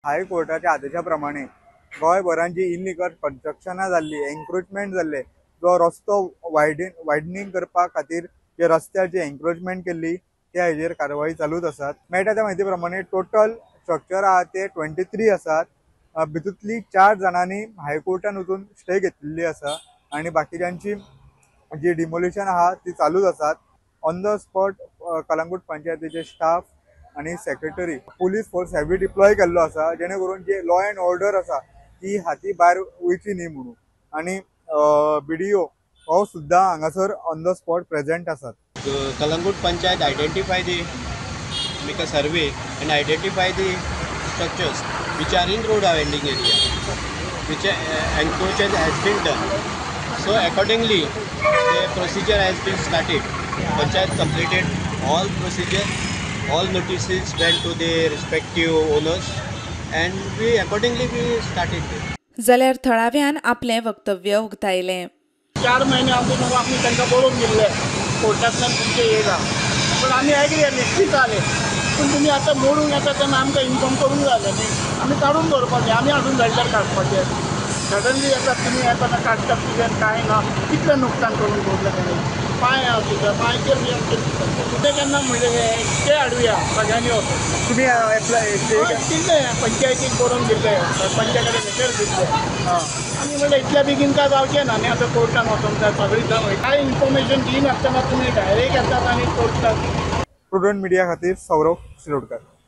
हायकोर्टाच्या आदेशाप्रमाणे गोंयभरात जी इल्लीगल कन्स्ट्रक्शनां जाल्ली, एन्क्रोचमेंट जाल्ले, जो रस्तो वायडनिंग करपा खातीर जे रस्त्याची एन्क्रोचमेंट केल्ली त्या हेजेर कारवाई चालूच आसात। मेळटा त्या म्हायती प्रमाणे टोटल स्ट्रक्चर आहा ते 23 आसात। भितूंतली 4 जाणांनी हायकोर्टान वचून स्टे घेतलेली आसा आणि बाकीच्यांची जी डिमोलिशन आहा ती चालूच आसात। ऑन द स्पॉट कलंगूट पंचायतीचे स्टाफ आणि secretary police force heavy deploy केल्लो आसा, जेणे करून जे लॉ अँड ऑर्डर आसा ती हाती भायर वयची न्ही म्हणून। आणि BDO हो सुद्दां हांगासर ऑन द स्पॉट प्रेजेंट आसात। Kalangut Panchayat identify the make a survey and identify the structures which are in road ending area, which encroachment has been done. So accordingly, the procedure has been started. Panchayat completed all procedure, all notices went to the respective owners, and we accordingly started it. जाल्यार थळाव्यान आपले वक्तव्य उक्तायले। 4 महिने आम्ही त्यांना बोलून दिले कोर्टातल्यान तुमचे येयला, पण आम्ही ॲग्री ठीक आले, पण तुम्ही आता मोडून येता तेन्ना आमकां इन्फॉर्म करूंक जाय न्ही। आमी काडून दवरपाचें, आमी हाडून धाडल्यार काडपाचें। सडनली येतात तुमी येताना काडटात तुजें कांय ना, कितलें नुकसान करून दवरलें तेणें। पांय आहा तुजे पांयचेर बी आमचे ते केन्ना म्हणलें ते हाडुया सगळ्यांनी वचून। तुम्ही दिल्ले पंचायतीक बरोवन दिल्ले, सरपंचा कडेन लेटर दिल्ले। आमी म्हणलें इतल्या बेगीन काय जावचें ना न्ही, आतां कोर्टान वचूंक जाय सगळीं जाण। कांय इन्फॉर्मेशन दिनासतना तुमी डायरेक्ट येतात आनी कोर्टाक। प्रुडंट मीडिया खातीर सौरव शिरोडकर।